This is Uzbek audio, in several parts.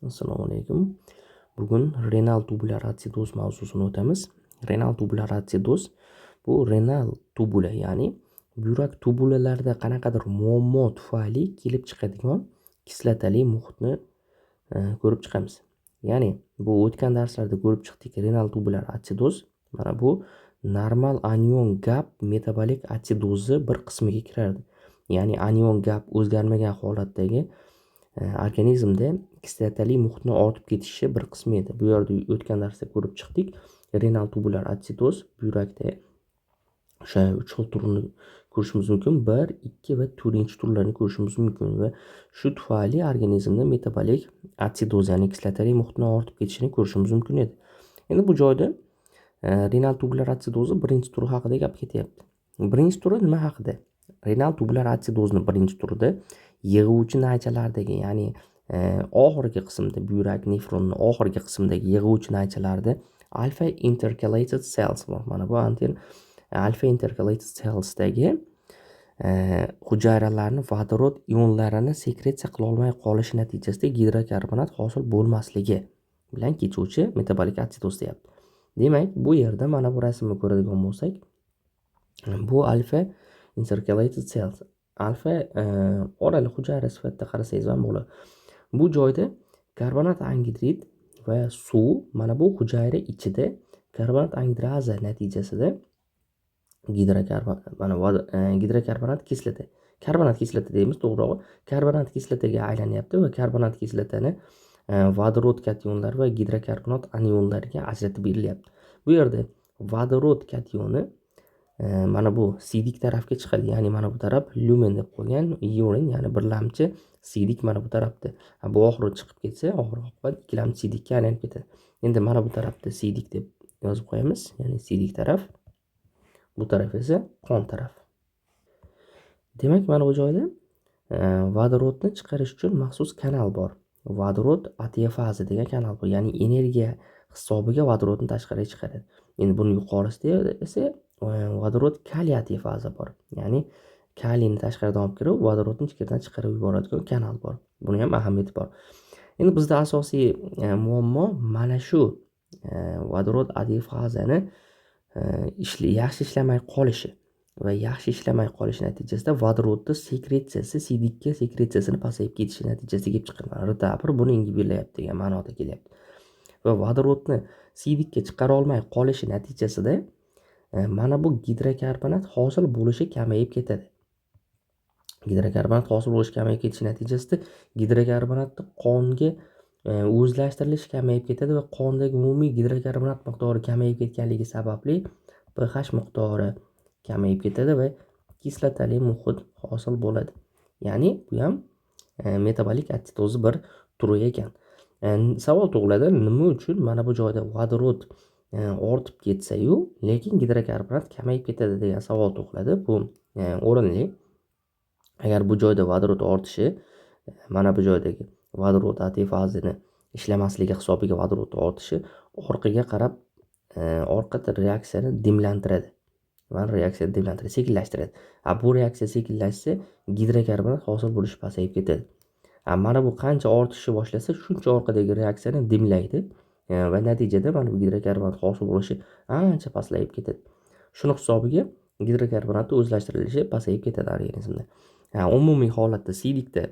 Assalomu alaykum. Bugun renal tubular atsidoz mavzusini o'tamiz. Renal tubular atsidoz bu renal tubula, ya'ni buyrak tubulalarida qanaqadir muammo tufayli kelib chiqadigan kislotali muhitni ko'rib chiqamiz. Ya'ni bu o'tgan darslarda ko'rib chiqdik, renal tubular atsidoz mana bu normal anion gap metabolik atsidozni bir qismiga kiradi. Ya'ni anion gap o'zgarmagan holatdagi organizmda kislotali muhitni ortib ketishi bir qismi edi. Bu yerda o'tgan darsda ko'rib chiqdik. Renal tubular atsidoz buyrakda o'sha 3 xil turini ko'rishimiz mumkin. 1, 2 va 4-chi turlarni ko'rishimiz mumkin va shu tufayli organizmda metabolik atsidoz, ya'ni kislotali muhitni ortib ketishini ko'rishimiz mumkin edi. Endi bu joyda renal tubular atsidozi birinchi turi haqida gap ketyapti. Birinchi turi nima haqida? Renal tubular atsidozni birinchi turida yig'uvchi naychalardagi, ya'ni oxirgi qismda, buyrak nefronni oxirgi qismidagi yig'uvchi naychalarda alfa intercalated cells bor. Mana bu alfa intercalated cellsdagi hujayralarni vodorod ionlarini sekretsiya qila olmay qolishi natijasida gidrokarbonat hosil bo'lmasligi bilan kechuvchi metabolik atsidoz deyapti. Demak, bu yerda mana bu rasmni ko'radigan bo'lsak, bu alfa intercalated cells, alfa orali hujayra sifatida qarasangiz ham bo'ladi. Bu joyda karbonat angidrid va suv mana bu hujayra ichida karbonat angidraza natijasida gidrokarbonat kislota, karbonat kislota deymiz to'g'rirog'i, karbonat kislotaga aylanyapti va karbonat kislotani vodorod kationlar va gidrokarbonat anionlariga ajratib berilyapti. Bu yerda vodorod kationi mana bu sidik tarafga chiqadi, ya'ni mana bu taraf lumen deb qo'ygan, urine, ya'ni birlamchi sidik mana bu tarafda. Bu oxiri chiqib ketsa, oxirgi oqibat ikkilamchi sidikka aylanib ketadi. Endi mana bu tarafda sidik deb yozib qo'yamiz, ya'ni sidik taraf. Bu taraf esa qon taraf. Demak, mana bu joyda vodorodni chiqarish uchun maxsus kanal bor. Vodorod atiafazi degan kanal bor, ya'ni energiya hisobiga vodorodni tashqariga chiqaradi. Endi buni yuqorisida esa vodorod kaliy atiafazi bor, ya'ni kaliyni tashqaridan olib kirib, vodorodni ichkaridan chiqarib yuboradigan kanal bor. Buni ham ahamiyati bor. Endi bizda asosiy muammo mana shu vodorod atiafazini yaxshi ishlamay qolishi va yaxshi ishlamay qolishi natijasida vodorodni sekretsiyasi, sidikka sekretsiyasini pasayib ketishi natijasida kelib chiqadi. RTA1 buni ingibilayapti degan ma'noda kelyapti. Va vodorodni sidikka chiqara olmay qolishi natijasida mana bu gidrokarbonat hosil bo'lishi kamayib ketadi. Gidrokarbonat hosil bo'lishi kamayib ketishi natijasida gidrokarbonatni qonga o'zlashtirilishi kamayib ketadi va qondagi umumiy gidrokarbonat miqdori kamayib ketganligi sababli pH miqdori kamayib ketadi va kislotali muhit hosil bo'ladi. Ya'ni bu ham metabolik atsidozni bir turi ekan. Savol tug'iladi, nima uchun mana bu joyda vodorod ortib ketsa-yu, lekin gidrokarbonat kamayib ketadi degan savol tug'iladi. Bu o'rinli. Agar bu joyda vodorod ortishi, mana bu joydagi vodorod atiafazini ishlamasligi hisobiga vodorod ortishi orqaga qarab orqa reaksiyani dimlantiradi. Mana reaksiyani dimlantiradi, sekinlashtiradi. Bu reaksiya sekinlashsa, gidrokarbonat hosil bo'lishi pasayib ketadi. Mana bu qancha ortishni boshlasa, shuncha orqadagi reaksiyani dimlaydi va natijada mana bu gidrokarbonat hosil bo'lishi ancha pasayib ketadi. Shuni hisobiga gidrokarbonatni o'zlashtirilishi pasayib ketadi organizmda. Umumiy holatda sidikda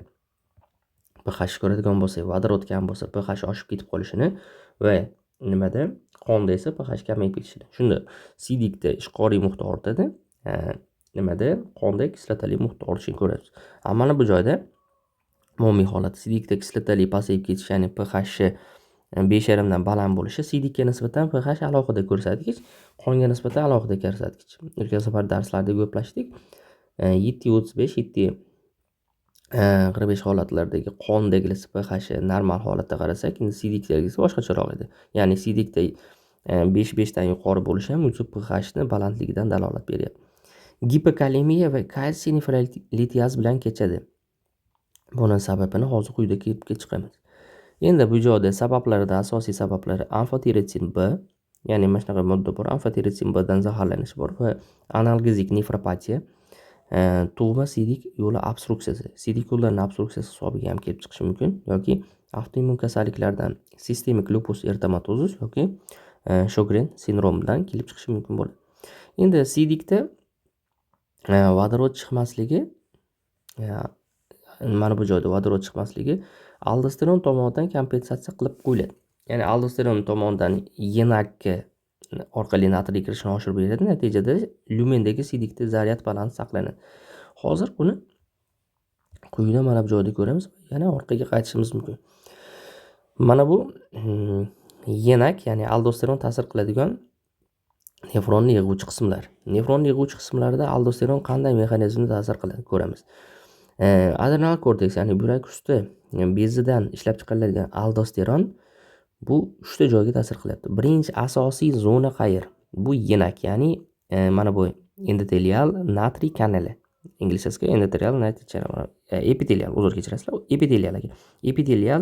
pH ko'radigan bo'lsak, vodorod kam bo'lsa, pH oshib ketib qolishini va nimada, qonda esa pH kamayib ketishini. Shunda sidikda ishqoriy muhit ortadi, nimada, qonda kislotali muhit ortishini ko'ramiz. Mana bu joyda umumiy holatda sidikda kislotali pasayib ketishi, ya'ni pH 5,5 dan baland bo'lishi, sidikka nisbatan pH alohida ko'rsatkich, qonga nisbatan alohida ko'rsatkich. O'tgan safar darslarda gaplashdik. 7,35, 7,45 holatlardagi qondagi pH normal holatda qarasak, endi sidikdagisi boshqacharoq edi. Ya'ni sidikda 5 dan yuqori bo'lishi ham o'zi pH ni balandligidan dalolat beryapti. Gipokalemiya va kalsiy nefrolitiyaz bilan kechadi. Buning sababini hozir quyida kelib chiqamiz. Endi bu joyda sabablarida asosiy sabablari alfa-tirosin B, ya'ni mana shunaqa modda bor, alfa-tirosin B dan zaharlanish bor va analgezik nefropatiya, tug'ma siydik yo'li obstruksiyasi, siydik yo'llarning obstruksiyasi hisobiga ham kelib chiqishi mumkin yoki avtoimmun kasalliklardan sistemik lupus eritematozus yoki Sjogren sindromidan kelib chiqishi mumkin bo'ladi. Endi siydikda vodorod chiqmasligi, mana bu joyda vodorod chiqmasligi aldosteron tomonidan kompensatsiya qilib qo'yiladi. Ya'ni aldosteron tomonidan yenakka orqali natriy kirishini oshirib beradi. Natijada lyumendagi siydikda zaryad balansi saqlanadi. Hozir buni quyida mana bu joyda ko'ramiz. Yana orqaga qaytishimiz mumkin. Mana bu yenak, ya'ni aldosteron ta'sir qiladigan nefronni yig'uvchi qismlar. Nefronni yig'uvchi qismlarida aldosteron qanday mexanizmda ta'sir qiladi ko'ramiz. Adrenal korteks, ya'ni burak usti bezidan ishlab chiqariladigan aldosteron bu 3 ta joyga ta'sir qilyapti. Birinchi asosiy zona qayer? Bu yenak, ya'ni mana bu endotelial natriy kanali. Inglizchasiga endotelial natriy kanali. Epitelial, uzr kechirasizlar. Epitelial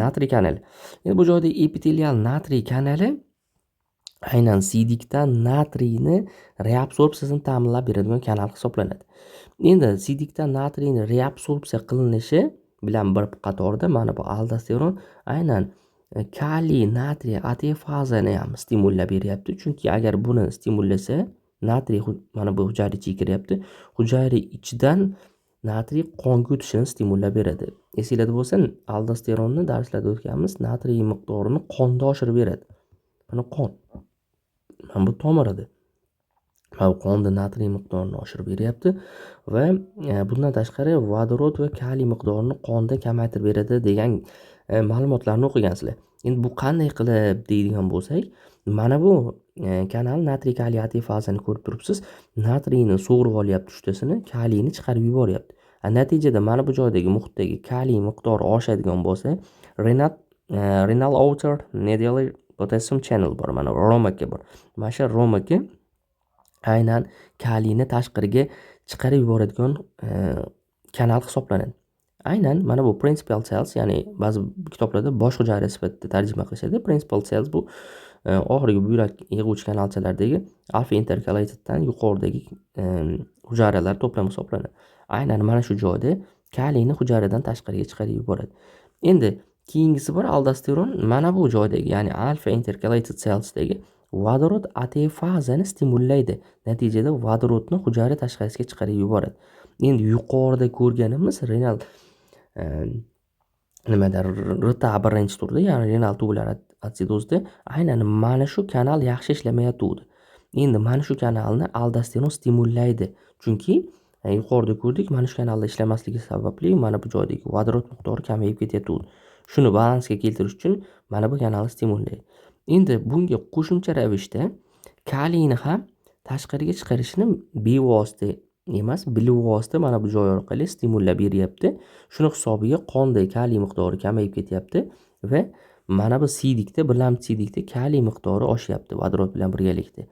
natriy kanali. Endi bu joyda epitelial natriy kanali aynan siydikdan natriyni reabsorpsiyasini ta'minlab beradigan kanal hisoblanadi. Endi siydikdan natriyni reabsorpsiya qilinishi bilan bir qatorda mana bu aldosteron aynan kaliy natriy AT-fazani ham stimullab beryapti. Chunki agar buni stimullasa, natriy mana bu hujayra ichiga kiryapti. Hujayra ichidan natriy qonga o'tishini stimullab beradi. Esinglarda bo'lsa, aldosteronni darslarda o'tganmiz, natriy miqdorini qonda oshirib beradi. Mana qon. Mana bu tomir edi. Mana qonda natriy miqdorini oshirib beryapti va bundan tashqari vodorod va kaliy miqdorini qonda kamaytirib beradi degan ma'lumotlarni o'qigansizlar. Endi bu qanday qilib deydigan bo'lsak, mana bu kanal natriy kaliy AT-fazani ko'rib turibsiz. Natriyni sug'urib olyapti uchtasini, kaliyni chiqarib yuboryapti. Natijada mana bu joydagi muhitdagi kaliy miqdori oshadigan bo'lsa, renal outer medullary potassium channel bor, mana ROMAK bor. Mana shu ROMAK aynan kaliyni tashqariga chiqarib yuboradigan kanal hisoblanadi. Aynan mana bu principal cells, ya'ni ba'zi kitoblarda bosh hujayra sifatida tarjima qilishadi. Principal cells bu oxirgi buyrak yig'uvchi kanalchalardagi alfa intercalateddan yuqoridagi hujayralar to'plami hisoblanadi. Aynan mana shu joyda kaliyni hujayradan tashqariga chiqarib yuboradi. Endi keyingisi bor aldosteron, mana bu joydagi, ya'ni alfa intercalated cellsdagi vodorod AT-fazani stimullaydi. Natijada vodorodni hujayra tashqarisiga chiqarib yuboradi. Endi yuqorida ko'rganimiz renal RTA birinchi turda, ya'ni renal tubular atsidozda aynan mana shu kanal yaxshi ishlamayotdi. Endi mana shu kanalni aldosteron stimullaydi. Chunki yuqorida ko'rdik, mana shu kanalda ishlamasligi sababli mana bu joydagi vodorod miqdori kamayib ketyapti. Shuni balansga keltirish uchun mana bu kanalni stimullaydi. Endi bunga qo'shimcha ravishda kaliyni ham tashqariga chiqarishni bevosita emas, bilvosita mana bu joy orqali stimullab beryapti. Shuni hisobiga qonda kaliy miqdori kamayib ketyapti va mana bu siydikda, birlamchi siydikda kaliy miqdori oshyapti vodorod bilan birgalikda.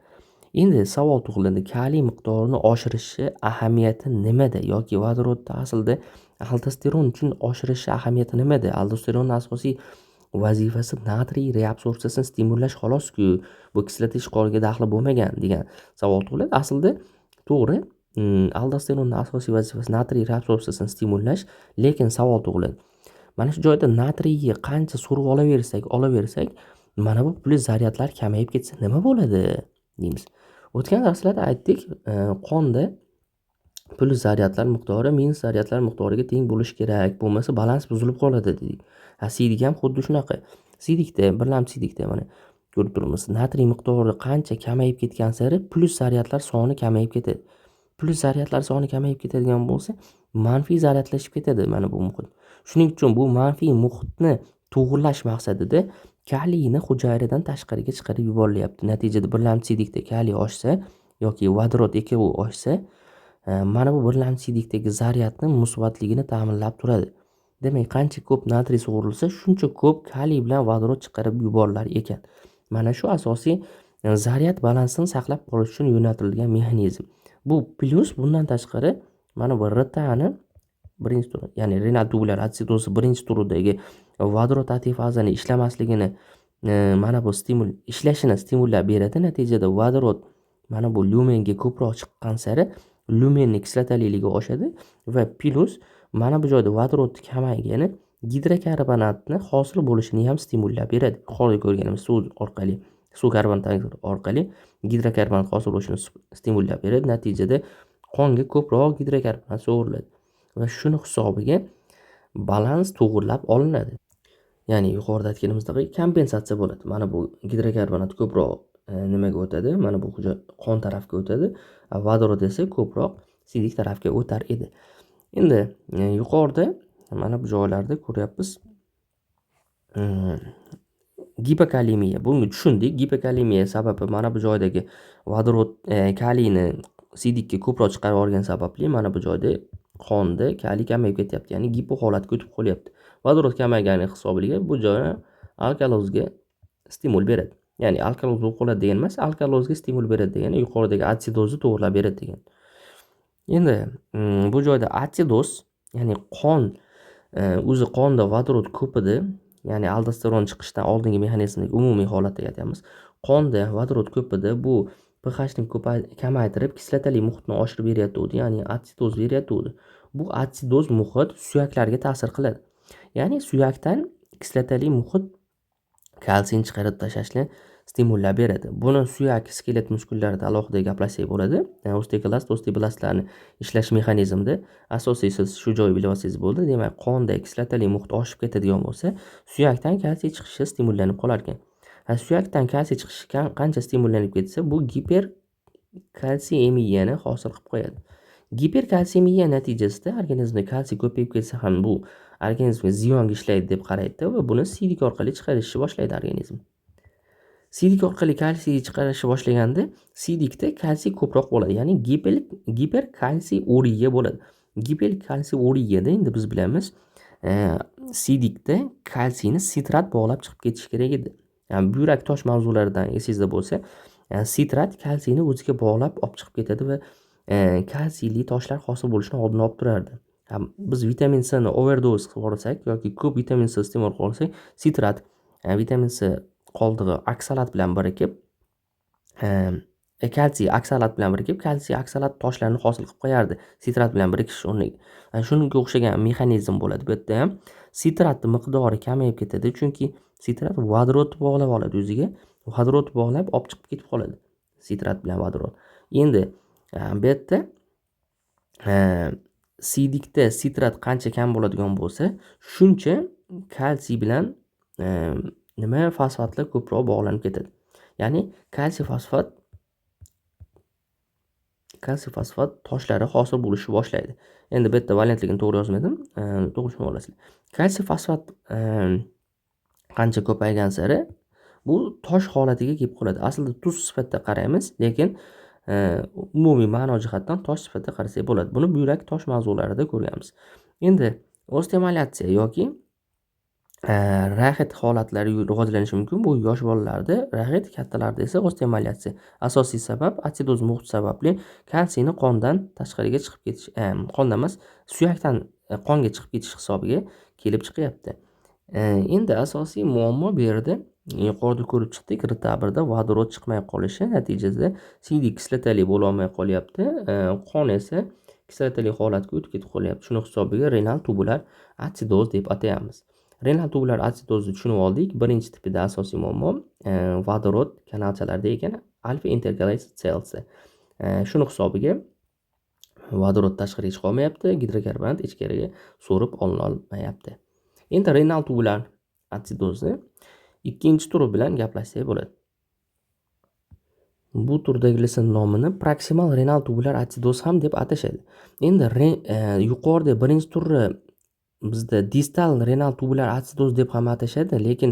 Endi savol tug'iladi, kaliy miqdorini oshirishi ahamiyati nimada yoki vodorodda aslida aldosteron uchun oshirishi ahamiyati nimada? Aldosteronning asosiy vazifasi natriy reabsorpsiyasini stimullash xolos-ku. Bu kislota ishqoriga daxli bo'lmagan degan savol tug'iladi. Aslida to'g'ri, aldosteronning asosiy vazifasi natriy reabsorpsiyasini stimullash, lekin savol tug'iladi. Mana shu joyda natriyni qancha so'rib olaversak, mana bu plyus zaryadlar kamayib ketsa nima bo'ladi deymiz. O'tgan darslarda aytdik, qonda plyus zaryadlar miqdori minus zaryadlar miqdoriga teng bo'lishi kerak, bo'lmasa balans buzilib qoladi dedik. Siydik ham xuddi shunaqa. Siydikda, birlamchi siydikda mana ko'rib turibmiz. Natriy miqdori qancha kamayib ketgan sari plyus zaryadlar soni kamayib ketadi. Plyus zaryadlar soni kamayib ketadigan bo'lsa, manfiy zaryadlashib ketadi mana bu muhit. Shuning uchun bu manfiy muhitni to'g'irlash maqsadida kaliyni hujayradan tashqariga chiqarib yuborilyapti. Natijada birlamchi siydikda kaliy oshsa yoki vodorod ekkovi oshsa, mana bu birlamchi siydikdagi zaryadni musbatligini ta'minlab turadi. Demak, qancha ko'p natriy sug'urilsa, shuncha ko'p kaliy bilan vodorod chiqarib yuborilar ekan. Mana shu asosiy zaryad balansini saqlab qolish uchun yo'naltirilgan mexanizm. Bu plyus bundan tashqari mana bu RTAni birinchi turi, ya'ni renal tubular atsidozi birinchi turidagi vodorod AT-fazani ishlamasligini mana bu ishlashini stimullab beradi. Natijada vodorod mana bu lyumenga ko'proq chiqqan sari lumenni kislotaliligi oshadi va plus mana bu joyda vodorodni kamaygani gidrokarbonatni hosil bo'lishini ham stimullab beradi. Yuqorida ko'rganimiz suv karbonat orqali gidrokarbonat hosil bo'lishini stimullab beradi. Natijada qonga ko'proq gidrokarbonat so'riladi va shuni hisobiga balans to'g'irlab olinadi. Ya'ni yuqorida aytganimizdek kompensatsiya bo'ladi. Mana bu gidrokarbonat ko'proq nimaga o'tadi? Mana bu qon tarafga o'tadi. Vodorod esa ko'proq sidik tarafga o'tar edi. Endi yuqorida mana bu joylarda ko'ryapmiz. Gipokalemiya. Buni tushundik. Gipokalemiya sababi mana bu joydagi vodorod kaliyni sidikka ko'proq chiqarib olgan sababli mana bu joyda qonda kaliy kamayib ketyapti. Ya'ni gipo holatga o'tib qolyapti. Vodorod kamaygani hisobiga bu joyni alkalozga stimul beradi. Ya'ni alkaloz bo'lib qoladi degan emas, alkalozga stimul beradi degani yuqoridagi atsidozni to'g'irlab beradi degan. Endi bu joyda atsidoz, ya'ni qon o'zi qonda vodorod ko'pida, ya'ni aldosteron chiqishdan oldingi mexanizmdagi umumiy holatda aytamiz. Qonda vodorod ko'pida bu pHni kamaytirib kislotali muhitni oshirib beryapti, ya'ni atsidoz beryapti. Bu atsidoz muhit suyaklarga ta'sir qiladi. Ya'ni suyakdan kislotali muhit kalsiyni chiqarib tashlashni stimullab beradi. Buni suyak skelet muskullarida alohida gaplashsak bo'ladi. Osteoblastlarning ishlash mexanizmida asosiysi shu joy bilib olsangiz bo'ldi. Demak, qonda kislotali muhit oshib ketadigan bo'lsa, suyakdan kalsiy chiqishi stimullanib qolar ekan. Suyakdan kalsiy chiqishi qancha stimullanib ketsa, bu giperkalsiemiyani hosil qilib qo'yadi. Giperkalsiemiya natijasida organizmda kalsiy ko'payib ketsa ham bu organizmga ziyonga ishlaydi deb qaraydi va buni sidik orqali chiqarishni boshlaydi organizm. Sidik orqali kalsiy chiqarishni boshlaganda sidikda kalsiy ko'proq bo'ladi, ya'ni giperkalsiuriya bo'ladi. Giperkalsiuriyada endi biz bilamiz, sidikda kalsiyni sitrat bog'lab chiqib ketishi kerak edi. Yani buyrak tosh mavzularidan esingizda bo'lsa, sitrat kalsiyni o'ziga bog'lab olib chiqib ketadi va kalsiyli toshlar hosil bo'lishini oldini olib turardi. Biz vitamin C ni overdose qilib olsak yoki ko'p vitamin C iste'mol qilib olsak, sitrat vitamin C qoldig'i oksalat bilan birikib, kalsiy oksalat bilan birikib, kalsiy oksalat toshlarni hosil qilib qo'yardi. Sitrat bilan birikish o'rniga. Shunga o'xshagan mexanizm bo'ladi. Bu yerda ham sitratning miqdori kamayib ketadi, chunki sitrat vodorodni bog'lab oladi o'ziga. Vodorodni bog'lab olib chiqib ketib qoladi. Sitrat bilan vodorod. Endi bu yerda sidikda sitrat qancha kam bo'ladigan bo'lsa, shuncha kalsiy bilan fosfatlar ko'proq bog'lanib ketadi. Ya'ni kalsiy fosfat toshlari hosil bo'lishni boshlaydi. Endi bu yerda valentligini to'g'ri yozmadim, to'g'ri tushunib olasizlar. Kalsiy fosfat qancha ko'paygan sari bu tosh holatiga kelib qoladi. Aslida tuz sifatida qaraymiz, lekin umumiy ma'no jihatdan tosh sifatida qarasak bo'ladi. Buni buyrak tosh mavzularida ko'rganmiz. Endi osteomalatsiya yoki raxit holatlari rivojlanishi mumkin. Bu yosh bolalarda raxit, kattalarda esa osteomalatsiya. Asosiy sabab atsidoz muhit sababli kalsiyni qondan tashqariga chiqib ketish, qondan emas, suyakdan qonga chiqib ketish hisobiga kelib chiqyapti. Endi asosiy muammo bu yerda yuqorida ko'rib chiqdik, retabrda vodorod chiqmay qolishi natijasida sidik kislotali bo'la olmay qolyapti. Qon esa kislotali holatga o'tib ketib qolyapti. Shuni hisobiga renal tubular atsidoz deb ataymiz. Renal tubular atsidozni tushunib oldik. Birinchi tipida asosiy muammo vodorod kanalchalarda ekan, alfa intergalactic cells. Shuni hisobiga vodorod tashqariga chiqa olmayapti, gidrokarbonat ichkariga so'rib olina olmayapti. Endi renal tubular atsidozni ikkinchi turi bilan gaplashsak bo'ladi. Bu turdagisi nomini proksimal renal tubular atsidoz ham deb atashadi. Endi yuqorida birinchi turi bizda distal renal tubular atsidoz deb ham atashadi, lekin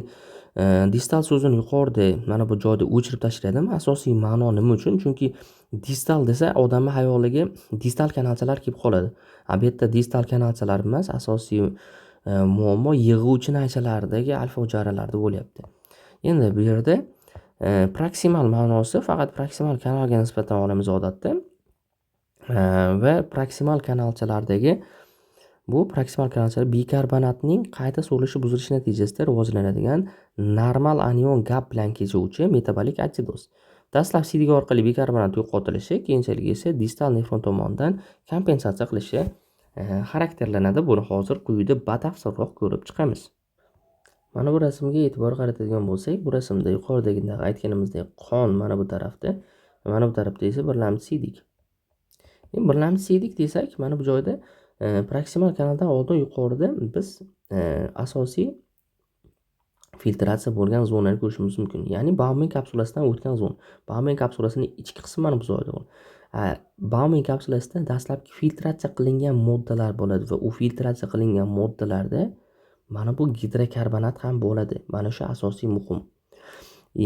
distal so'zini yuqorida mana bu joyda o'chirib tashladim. Asosiy ma'no nima uchun? Chunki distal desa odamning xayoliga distal kanalchalar kelib qoladi. Bu yerda distal kanalchalar emas, asosiy muammo yig'uvchi naychalardagi alfa hujayralarda bo'lyapti. Endi bu yerda proksimal ma'nosi faqat proksimal kanalga nisbatan olamiz odatda. Va proksimal kanalchalardagi bu proksimal kanalchalar bikarbonatning qayta so'rilishi buzilishi natijasida rivojlanadigan normal anion gap bilan kechuvchi metabolik atsidoz. Dastlab siydik orqali bikarbonat yo'qotilishi, keyinchalik esa distal nefron tomonidan kompensatsiya qilishi xarakterlanadi. Buni hozir quyida batafsilroq ko'rib chiqamiz. Mana bu rasmga e'tibor qaratadigan bo'lsak, bu rasmda yuqoridagi aytganimizdek qon mana bu tarafda, mana bu tarafda esa birlamchi siydik. Birlamchi siydik desak, mana bu joyda proksimal kanaldan oldin yuqorida biz asosiy filtratsiya bo'lgan zonani ko'rishimiz mumkin. Ya'ni Bauman kapsulasidan o'tgan zona. Bauman kapsulasining ichki qismi mana bu joyda bor. Bauman kapsulasida dastlabki filtratsiya qilingan moddalar bo'ladi va u filtratsiya qilingan moddalarda mana bu gidrokarbonat ham bo'ladi. Mana shu asosiy muhim.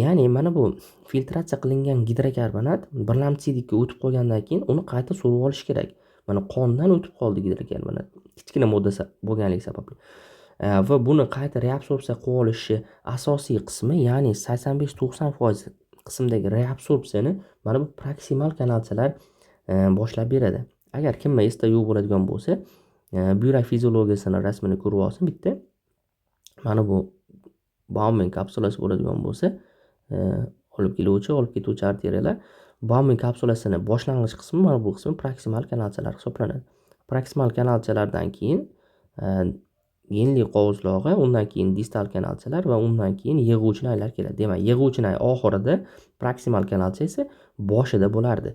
Ya'ni mana bu filtratsiya qilingan gidrokarbonat birlamchi siydikka o'tib qolgandan keyin uni qayta so'rib olish kerak. Mana qondan o'tib qoldi gidrokarbonat. Kichkina modda bo'lganligi sababli. Va buni qayta reabsorpsiya qilib olishi asosiy qismi, ya'ni 85-90% qismdagi reabsorpsiyani mana bu proksimal kanalchalar boshlab beradi. Agar kimma esda yo'q bo'ladigan bo'lsa, buyrak fiziologiyasini rasmini ko'rib olsin bitta. Mana bu Bauman kapsulasi bo'ladigan bo'lsa, olib ketuvchi arteriyalar Bauman kapsulasini boshlang'ich qismi, mana bu qismi proksimal kanalchalar hisoblanadi. Proksimal kanalchalardan keyin genli qovuzlog'i, undan keyin distal kanalchalar va undan keyin yig'uvchinaylar keladi. Demak, yig'uvchinay oxirida, proksimal kanalcha esa boshida bo'lardi.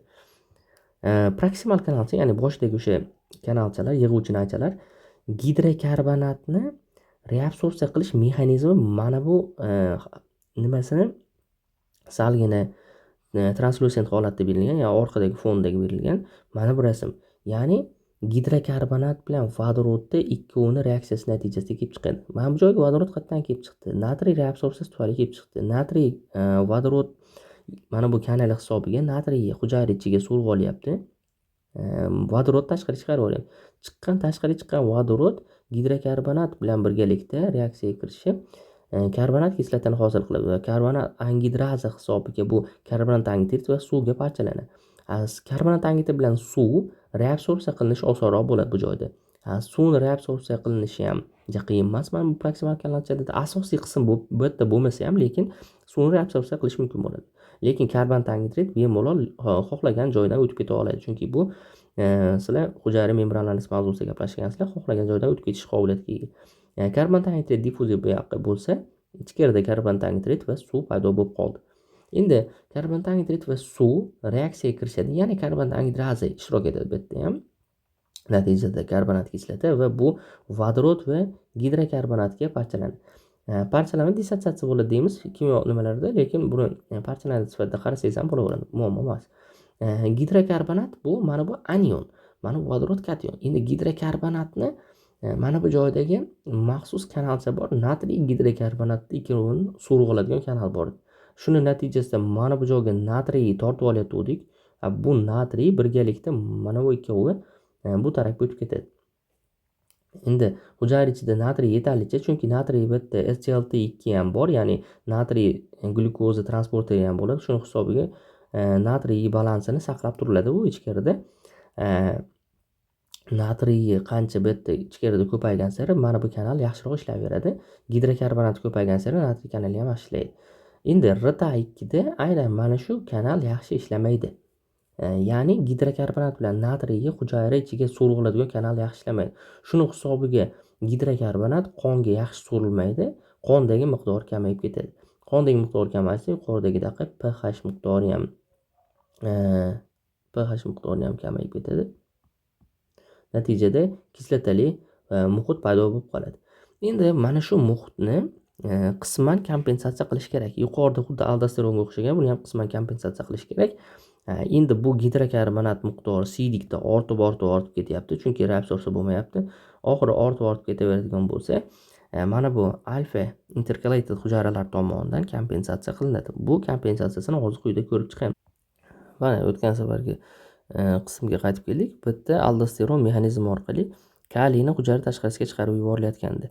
Proksimal kanalcha, ya'ni boshdagi o'sha kanalchalar, yig'uvchinaychalar gidrokarbonatni reabsorpsiya qilish mexanizmi mana bu nimasini salgina translucent holatda berilgan, ya'ni orqadagi fondagi berilgan mana bu rasm. Ya'ni gidrokarbonat bilan vodorodda ikkovini reaksiyasi natijasida kelib chiqadi. Mana bu joyga vodorod qayerdan kelib chiqdi? Natriy reabsorsiyasi tufayli kelib chiqdi. Natriy vodorod mana bu kanal hisobiga natriyni hujayra ichiga so'rib olyapti. Vodorod tashqariga chiqarib olyapti. Tashqariga chiqqan vodorod gidrokarbonat bilan birgalikda reaksiyaga kirishib karbonat kislotani hosil qiladi va karbonat angidraza hisobiga bu karbonat angidrid va suvga parchalanadi. Karbonat angidrid bilan suv reabsorpsiya qilinishi osonroq bo'ladi bu joyda. Suvni reabsorpsiya qilinishi ham qiyin emas. Mana bu proksimal kanalchada asosiy qism bu yerda bo'lmasa ham, lekin suvni reabsorpsiya qilish mumkin bo'ladi. Lekin karbonat angidrid bemalol xohlagan joydan o'tib keta oladi, chunki bu sizlar hujayra membranlarisi mavzusida gaplashgansizlar, xohlagan joydan o'tib ketish qobiliyatiga ega. Karbonat angidrid diffuziya bo'lsa, ichkarida karbonat angidrid va suv paydo bo'lib qoldi. Endi karbonat angidrid va suv reaksiyaga kirishadi, ya'ni karbonat angidraza ishtirok etadi bu yerda ham. Natijada karbonat kislota va bu vodorod va gidrokarbonatga parchalanadi. Parchalanma dissotsiatsiya bo'ladi deymiz kimyo nimalarda, lekin buni parchalanadi sifatida qarasangiz ham bo'laveradi, muammo emas. Gidrokarbonat bu mana bu anion, mana bu vodorod kation. Endi gidrokarbonatni mana bu joydagi maxsus kanalcha bor, natriy gidrokarbonatni ikkovini so'rib oladigan kanal bor. Shuni natijasida mana bu joyga natriyni tortib olayotgandik. Bu natriy birgalikda mana bu ikkovi bu tarafga o'tib ketadi. Endi hujayra ichida natriy yetarlicha, chunki natriy bitta SGLT2 ham bor, ya'ni natriy glyukoza transporteri ham bo'ladi. Shuning hisobiga natriy balansini saqlab turiladi bu ichkarida. Natriy qancha bitta ichkarida ko'paygan sari mana bu kanal yaxshiroq ishlayveradi. Gidrokarbonat ko'paygan sari natriy kanali ham yaxshi ishlaydi. Endi RTA2da aynan mana shu kanal yaxshi ishlamaydi. Ya'ni gidrokarbonat bilan natriyni hujayra ichiga so'rib oladigan kanal yaxshi ishlamaydi. Shuning hisobiga gidrokarbonat qonga yaxshi so'rilmaydi, qondagi miqdori kamayib ketadi. Qondagi miqdori kamaysa, yuqoridagidek pH miqdori ham kamayib ketadi. Natijada kislotali muhit paydo bo'lib qoladi. Endi mana shu muhitni qisman kompensatsiya qilish kerak. Yuqorida xuddi aldosteronga o'xshagan, buni ham qisman kompensatsiya qilish kerak. Endi bu gidrokarbonat miqdori siydikda ortib ketyapti, chunki reabsorpsiya bo'lmayapti. Oxiri ortib ketaveradigan bo'lsa, mana bu alfa intercalated hujayralar tomonidan kompensatsiya qilinadi. Bu kompensatsiyasini hozir quyida ko'rib chiqamiz. Mana o'tgan safargi qismga qaytib keldik. Bu yerda aldosteron mexanizmi orqali kaliyni hujayra tashqarisiga chiqarib yuborilayotgandi.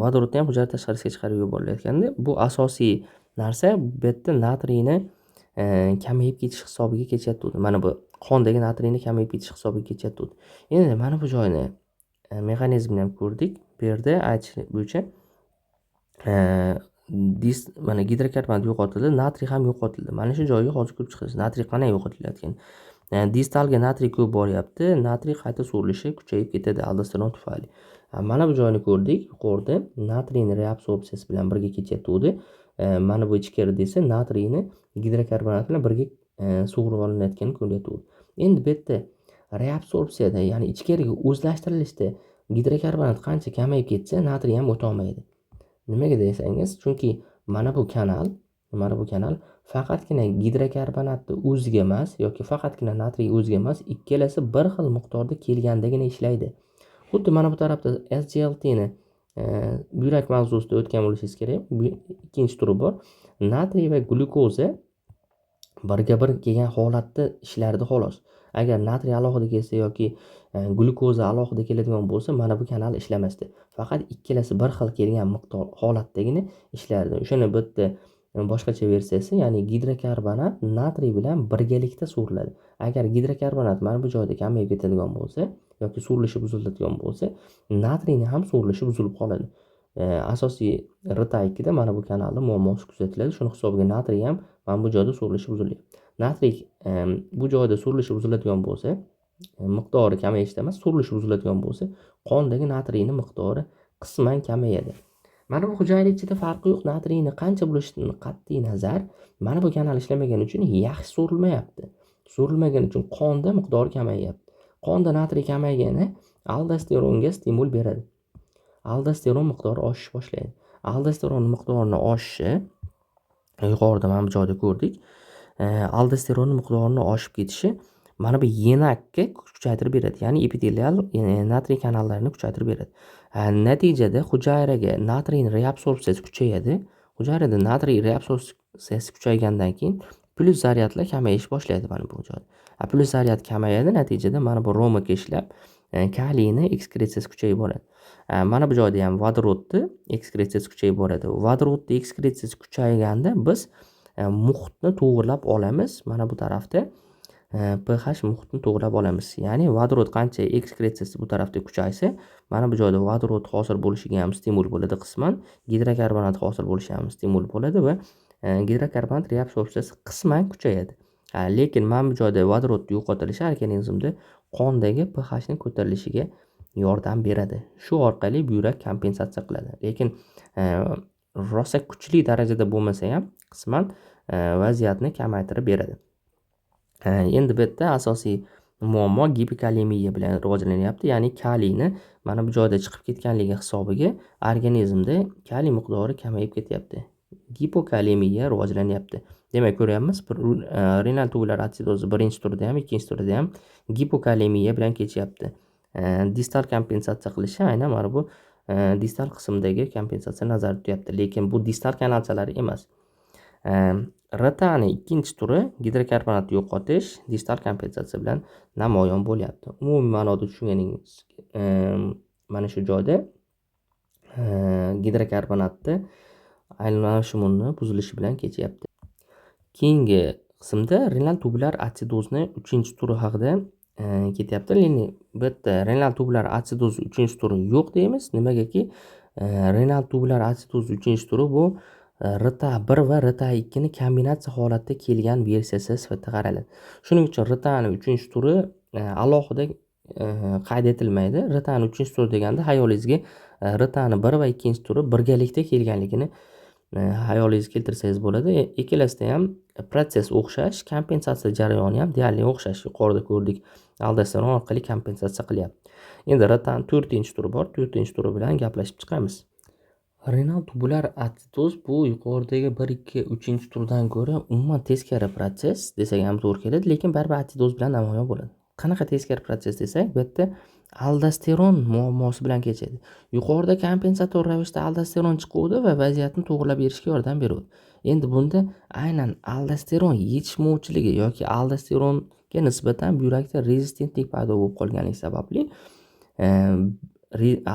Vodorodni ham hujayra tashqarisiga chiqarib yuborilayotgandi. Bu asosiy narsa bu yerda natriyni kamayib ketish hisobiga kechyapti. Mana bu qondagi natriyni kamayib ketish hisobiga kechyapti. Endi mana bu joyni mexanizmini ham ko'rdik. Bu yerda aytish bo'yicha mana gidrokarbonat yo'qotildi, natriy ham yo'qotildi. Mana shu joyga hozir ko'rib chiqamiz. Natriy qanday yo'qotilayotgan. Distalga natriy ko'p boryapti. Natriy qayta so'rilishi kuchayib ketadi aldosteron tufayli. Mana bu joyni ko'rdik. Yuqorida natriyni reabsorpsiyasi bilan birga ketyapti. Mana bu ichkari desa natriyni gidrokarbonat bilan birga sug'urib olinayotganini ko'ryapti. Endi bu yerda reabsorpsiyada, ya'ni ichkariga o'zlashtirilishda gidrokarbonat qancha kamayib ketsa, natriy ham o'ta olmaydi. Nimaga desangiz, chunki mana bu kanal faqatgina gidrokarbonatni o'ziga emas yoki faqatgina natriy o'ziga emas, ikkalasi bir xil miqdorda kelgandagina ishlaydi. Xuddi mana bu tarafda SGLT ni buyrak mavzusida o'tgan bo'lishingiz kerak. Bu ikkinchi turi bor. Natriy va glyukoza birga bir kelgan holatda ishlardi xolos. Agar natriy alohida kelsa yoki glyukoza alohida keladigan bo'lsa, mana bu kanal ishlamasdi. Faqat ikkalasi bir xil kelgan miqdor holatdagina ishlardi. O'shani bitta boshqacha versiyasi, ya'ni gidrokarbonat natriy bilan birgalikda suriladi. Agar gidrokarbonat mana bu joyda kamayib ketadigan bo'lsa yoki surilishi buziladigan bo'lsa, natriyni ham surilishi buzilib qoladi. Asosiy RTA2 da mana bu kanalda muammosi kuzatiladi. Shuni hisobiga natriy ham mana bu joyda surilishi buziladi. Natriy bu joyda surilishi buziladigan bo'lsa, miqdori kamayishda emas, surilishi buziladigan bo'lsa, qondagi natriyning miqdori qisman kamayadi. Mana bu hujayra ichida farqi yo'q. Natriyni qancha bo'lishidan qat'iy nazar, mana bu kanal ishlamagani uchun yaxshi surilmayapti. Surilmagani uchun qonda miqdori kamayyapti. Qonda natriy kamaygani aldosteronga stimul beradi. Aldosteron miqdori oshish boshlaydi. Aldosteron miqdorining oshishi yuqorida mana bu joyda ko'rdik. Aldosteron miqdorining oshib ketishi mana bu yenakka kuchaytirib beradi. Ya'ni epitelial natriy kanallarini kuchaytirib beradi. Natijada hujayraga natriyning reabsorpsiyasi kuchayadi. Hujayrada natriy reabsorpsiyasi kuchaygandan keyin plus zaryadlar kamayish boshlaydi mana bu joyda. Plus zaryad kamayadi, natijada mana bu romaka ishlab kaliyni ekskretsiyasi kuchayib boradi. Mana bu joyda ham vodorodni ekskretsiyasi kuchayib boradi. Vodorodni ekskretsiyasi kuchayganda biz muhitni to'g'irlab olamiz. Mana bu tarafda pH muhitni to'g'irlab olamiz. Ya'ni vodorod qancha ekskretsiyasi bu tarafda kuchaysa, mana bu joyda vodorod hosil bo'lishiga ham stimul bo'ladi qisman, gidrokarbonat hosil bo'lishiga ham stimul bo'ladi va gidrokarbonat reabsorpsiyasi qisman kuchayadi. Lekin mana bu joyda vodorod yo'qotilishi organizmda qondagi pH ning ko'tarilishiga yordam beradi. Shu orqali buyrak kompensatsiya qiladi. Lekin rosa kuchli darajada bo'lmasa ham qisman vaziyatni kamaytirib beradi. Endi bu yerda asosiy muammo gipokalemiya bilan rivojlanyapti. Ya'ni kaliyni mana bu joyda chiqib ketganligi hisobiga organizmda kaliy miqdori kamayib ketyapti. Gipokalemiya rivojlanyapti. Demak, ko'ryapmiz, renal tubular atsidozi birinchi turida ham, ikkinchi turida ham gipokalemiya bilan kechyapti. Distal kompensatsiya qilishi aynan mana bu distal qismdagi kompensatsiya nazarda tutyapti. Lekin bu distal kanalchalari emas. RTAni ikkinchi turi gidrokarbonatni yo'qotish distal kompensatsiya bilan namoyon bo'lyapti. Umumiy ma'noda tushunganingiz mana shu joyda gidrokarbonatni almashimunni buzilishi bilan kechyapti. Keyingi qismda renal tubular atsidozni 3-turi haqida ketyapti. Lekin bu yerda renal tubular atsidozi 3-turi yo'q deymiz. Nimagaki renal tubular atsidozi 3-turi bu RTA1 va RTA2 ni kombinatsiya holatda kelgan versiyasi sifatida qaraladi. Shuning uchun RTAni 3-turi alohida qayd etilmaydi. RTAni 3-turi deganda hayolingizga RTAni 1 va 2-turi birgalikda kelganligini hayolingizga keltirsangiz bo'ladi. Ikkalasida ham proses o'xshash, kompensatsiya jarayoni ham deyarli o'xshash. Yuqorida ko'rdik, aldosteron orqali kompensatsiya qilyapti. Endi RTAni 4-turi bor. 4-turi bilan gaplashib chiqamiz. Renal tubular atsidoz bu yuqoridagi 1, 2, 3-turdan ko'ra umuman teskari proses desak ham to'g'ri keladi, lekin baribir atsidoz bilan namoyon bo'ladi. Qanaqa teskari proses desak, bu yerda aldosteron muammosi bilan kechadi. Yuqorida kompensator ravishda aldosteron chiquvdi va vaziyatni to'g'rilab berishga yordam beradi. Endi bunda aynan aldosteron yetishmovchiligi yoki aldosteronga nisbatan buyrakda rezistentlik paydo bo'lib qolganligi sababli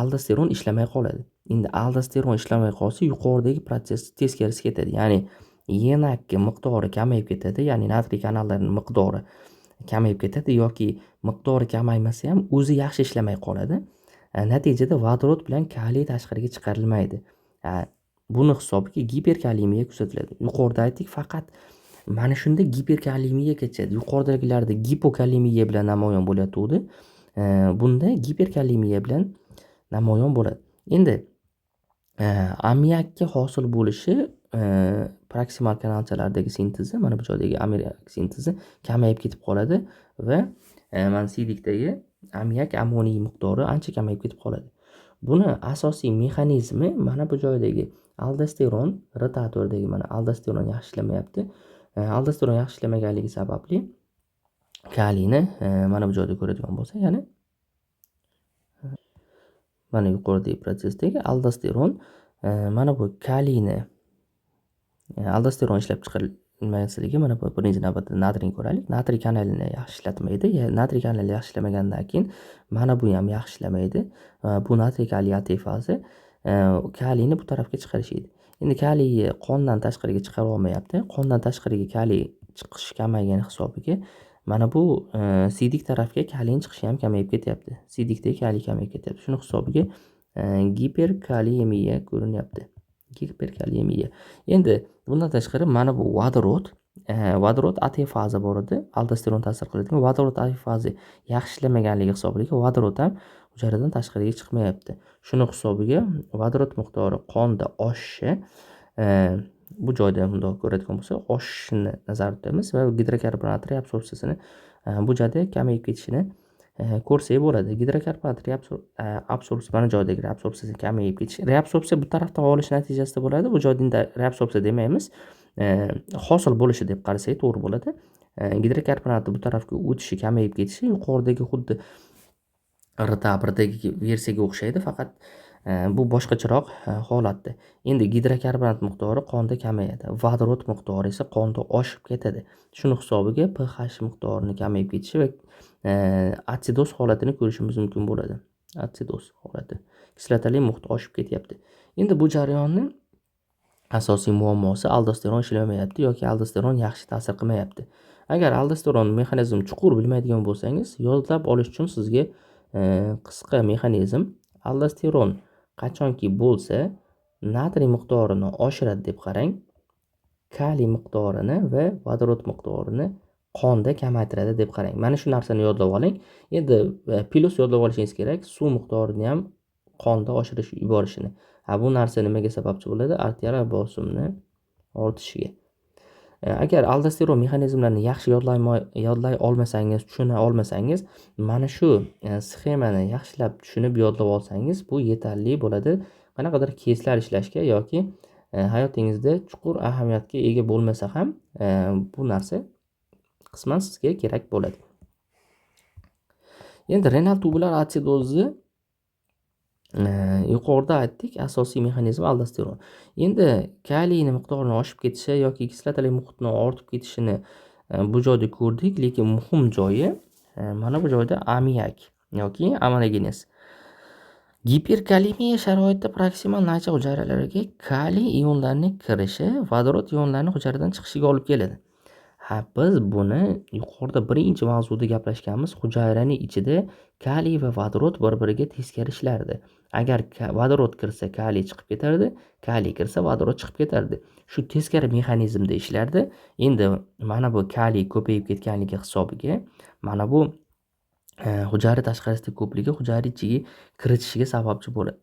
aldosteron ishlamay qoladi. Endi aldosteron ishlamay qolsa, yuqoridagi proses teskarisi ketadi. Ya'ni yenakki miqdori kamayib ketadi, ya'ni natriy kanallarining miqdori kamayib ketadi yoki miqdori kamaymasa ham o'zi yaxshi ishlamay qoladi. Natijada vodorod bilan kaliy tashqariga chiqarilmaydi. Buni hisobiga giperkalemiya kuzatiladi. Yuqorida aytdik, faqat mana shunda giperkalemiya kechadi. Yuqoridagilarda gipokalemiya bilan namoyon bo'layotgandi. Bunda giperkalemiya bilan namoyon bo'ladi. Endi ammiakka hosil bo'lishi proksimal kanalchalardagi sintezi, mana bu joydagi ammiak sintezi kamayib ketib qoladi va mana siydikdagi ammiak ammoniy miqdori ancha kamayib ketib qoladi. Buni asosiy mexanizmi mana bu joydagi aldosteron rotatordagi mana aldosteron yaxshi ishlamayapti. Aldosteron yaxshi ishlamaganligi sababli kaliyni mana bu joyda ko'radigan bo'lsak, ya'ni mana yuqoridagi protsessdagi aldosteron mana bu kaliyni aldosteron ishlab chiqarilmasligi, mana bu birinchi navbatda natriyni ko'raylik. Natriy kanalini yaxshi ishlatmaydi. Natriy kanali yaxshi ishlamagandan keyin mana bu ham yaxshi ishlamaydi. Bu natriy kaliy atefazi kaliyni bu tarafga chiqarishadi. Endi kaliyni qondan tashqariga chiqara olmayapti. Qondan tashqariga kaliy chiqishi kamaygani hisobiga mana bu siydik tarafga kaliyning chiqishi ham kamayib ketyapti. Siydikdagi kaliy kamayib ketyapti. Shuni hisobiga giperkalemiya ko'rinyapti. Giperkalemiya. Endi bundan tashqari mana bu vodorod atefazi bor edi. Aldosteron ta'sir qiladigan vodorod atefazi yaxshi ishlamaganligi hisobiga vodorod ham hujayradan tashqariga chiqmayapti. Shuni hisobiga vodorod miqdori qonda oshishi, bu joyda bundoq ko'radigan bo'lsak, oshishini nazarda tutamiz va gidrokarbonat reabsorpsiyasini bu joyda kamayib ketishini ko'rsak bo'ladi. Gidrokarbonat reabsorpsiya mana joydagi reabsorpsiyasi kamayib ketishi. Reabsorpsiya bu tarafdan olish natijasida bo'ladi. Bu joyda reabsorpsiya demaymiz. Hosil bo'lishi deb qarasak to'g'ri bo'ladi. Gidrokarbonatni bu tarafga o'tishi, kamayib ketishi yuqoridagi xuddi RT1dagi versiyaga o'xshaydi, faqat bu boshqacharoq holatda. Endi gidrokarbonat miqdori qonda kamayadi, vodorod miqdori esa qonda oshib ketadi. Shuni hisobiga pH miqdorining kamayib ketishi va atsidoz holatini ko'rishimiz mumkin bo'ladi. Atsidoz holati. Kislotali muhit oshib ketyapti. Endi bu jarayonni asosiy muammosi aldosteron ishlamayapti yoki aldosteron yaxshi ta'sir qilmayapti. Agar aldosteron mexanizm chuqur bilmaydigan bo'lsangiz, yodlab olish uchun sizga qisqa mexanizm: aldosteron qachonki bo'lsa natriy miqdorini oshiradi deb qarang, kaliy miqdorini va vodorod miqdorini qonda kamaytiradi deb qarang. Mana shu narsani yodlab oling. Endi plus yodlab olishingiz kerak, suv miqdorini ham qonda oshirish yuborishini. Bu narsa nimaga sababchi bo'ladi? Arterial bosimni ortishiga. Agar aldosteron mexanizmlarini yaxshi yodlay olmasangiz, tushuna olmasangiz, mana shu sxemani yaxshilab tushunib yodlab olsangiz, bu yetarli bo'ladi qanaqadir keyslar ishlashga yoki hayotingizda chuqur ahamiyatga ega bo'lmasa ham bu narsa qisman sizga kerak bo'ladi. Endi renal tubular atsidozi yuqorida aytdik, asosiy mexanizm aldosteron. Endi kaliyni miqdorini oshib ketishi yoki kislotali muhitni ortib ketishini bu joyda ko'rdik, lekin muhim joyi mana bu joyda ammiak yoki ammonigenez. Giperkalemiya sharoitida proksimal naycha hujayralariga kaliy ionlarining kirishi vodorod ionlarining hujayradan chiqishiga olib keladi. Biz buni yuqorida birinchi mavzuda gaplashganmiz. Hujayraning ichida kaliy va vodorod bir-biriga teskari ishlardi. Agar vodorod kirsa, kaliy chiqib ketardi, kaliy kirsa, vodorod chiqib ketardi. Shu teskari mexanizmda ishlardi. Endi mana bu kaliy ko'payib ketganligi hisobiga mana bu hujayra tashqarisida ko'pligi hujayra ichiga kiritishiga sababchi bo'ladi.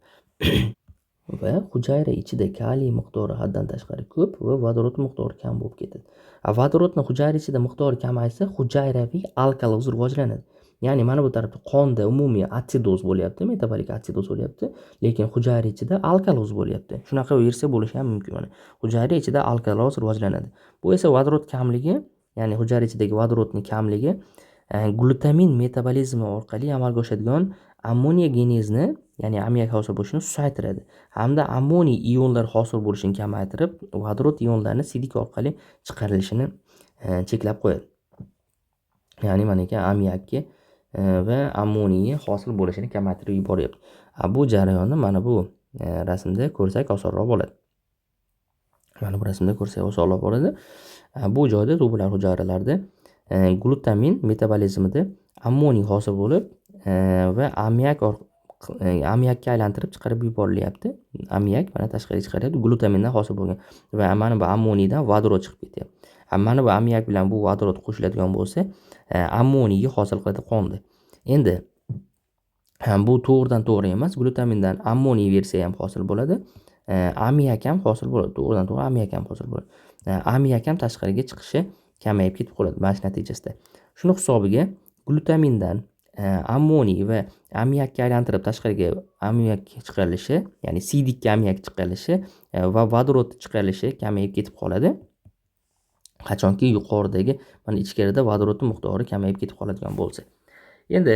Va hujayra ichida kaliy miqdori haddan tashqari ko'p va vodorod miqdori kam bo'lib ketadi. Vodorodning hujayra ichida miqdori kamaysa, hujayraviy alkaloz rivojlanadi. Ya'ni mana bu tarafda qonda umumiy atsidoz bo'lyapti, metabolik atsidoz bo'lyapti, lekin hujayra ichida alkaloz bo'lyapti. Shunaqa versiya bo'lishi ham mumkin. Mana hujayra ichida alkaloz rivojlanadi. Bu esa vodorod kamligi, ya'ni hujayra ichidagi vodorodning kamligi glutamin metabolizmi orqali amalga oshadigan ammonigenezni, ya'ni ammiak hosil bo'lishini susaytiradi hamda ammoniy ionlar hosil bo'lishini kamaytirib, vodorod ionlarini siydik orqali chiqarilishini cheklab qo'yadi. Ya'ni mana ekan ammiakki va ammoniy hosil bo'lishini kamaytirib yuboryapti. Bu jarayonni mana bu rasmda ko'rsak osonroq bo'ladi. Mana bu rasmda ko'rsak osonroq bo'ladi. Bu joyda tubular hujayralarda glutamin metabolizmida ammoniy hosil bo'lib va ammiak ammiakka aylantirib chiqarib yuborilyapti. Ammiak mana tashqariga chiqaryapti, glutamindan hosil bo'lgan va mana bu ammoniydan vodorod chiqib ketyapti. Mana bu ammiak bilan bu vodorod qo'shiladigan bo'lsa, ammoniyni hosil qiladi qonda. Endi bu to'g'ridan to'g'ri emas, glutamindan ammoniy versiya ham hosil bo'ladi. Ammiak ham hosil bo'ladi, to'g'ridan to'g'ri ammiak ham hosil bo'ladi. Ammiak ham tashqariga chiqishi kamayib ketib qoladi bash natijasida. Shuni hisobiga glutamindan ammoniy va ammiakka aylantirib tashqariga ammiak chiqarilishi, ya'ni sidikka ammiak chiqarilishi va vodorod chiqarilishi kamayib ketib qoladi. Qachonki yuqoridagi mana ichkarida vodorodning miqdori kamayib ketib qoladigan bo'lsa. Endi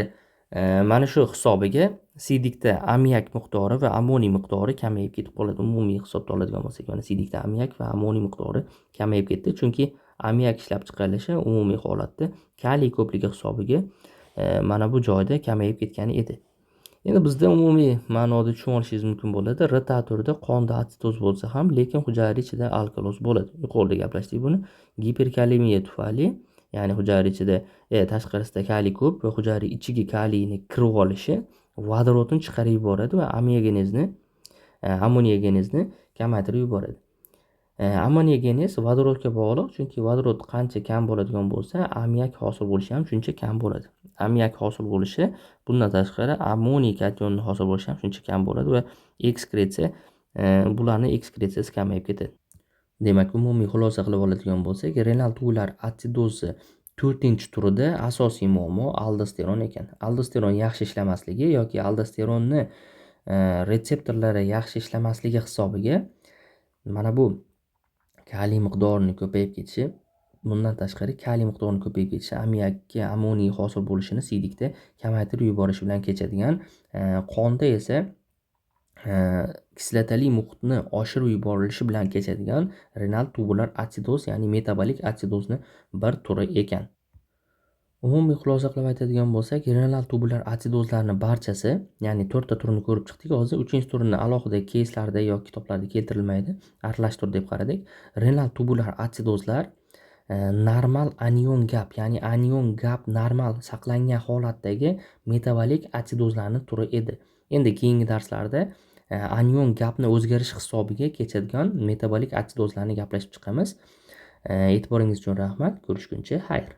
mana shu hisobiga sidikda ammiak miqdori va ammoniy miqdori kamayib ketib qoladi. Umumiy hisobda oladigan bo'lsak, mana sidikda ammiak va ammoniy miqdori kamayib ketdi, chunki ammiak ishlab chiqarilishi umumiy holatda kaliy ko'pligi hisobiga mana bu joyda kamayib ketgani edi. Endi bizda umumiy ma'noda tushunib olishingiz mumkin bo'ladi. Rotatorda qonda atsitoz bo'lsa ham, lekin hujayra ichida alkaloz bo'ladi. Yuqorida gaplashdik buni. Giperkalemiya tufayli, ya'ni hujayra ichida tashqarisida kaliy ko'p va hujayra ichiga kaliyni kirib olishi vodorodni chiqarib yuboradi va ammoniyagenezni kamaytirib yuboradi. Ammoniyagenez vodorodga bog'liq, chunki vodorod qancha kam bo'ladigan bo'lsa, ammiak hosil bo'lishi ham shuncha kam bo'ladi. Ammiak hosil bo'lishi, bundan tashqari ammoniy katyonni hosil bo'lishi ham shuncha kam bo'ladi va bularning ekskretsiyasi kamayib ketadi. Demak, umumiy xulosa qilib oladigan bo'lsak, renal tubular atsidozi 4-turida asosiy muammo aldosteron ekan. Aldosteron yaxshi ishlamasligi yoki aldosteronni retseptorlari yaxshi ishlamasligi hisobiga mana bu kaliy miqdorining ko'payib ketishi, bundan tashqari kaliy miqdorining ko'payib ketishi ammiakka ammoniy hosil bo'lishini sidikda kamaytirib yuborishi bilan kechadigan, qonda esa kislotali muhitni oshirib yuborilishi bilan kechadigan renal tubular atsidoz, ya'ni metabolik atsidozning bir turi ekan. Umumiy xulosa qilib aytadigan bo'lsak, renal tubular atsidozlarning barchasi, ya'ni 4 ta turini ko'rib chiqdik. Hozir 3-turini alohida keyslarda yoki kitoblarda keltirilmaydi, aralash tur deb qaradik. Renal tubular atsidozlar normal anion gap, ya'ni anion gap normal saqlangan holatdagi metabolik atsidozlarning turi edi. Endi keyingi darslarda anion gapni o'zgarish hisobiga kechadigan metabolik atsidozlarni gaplashib chiqamiz. E'tiboringiz uchun rahmat. Ko'rishguncha xayr.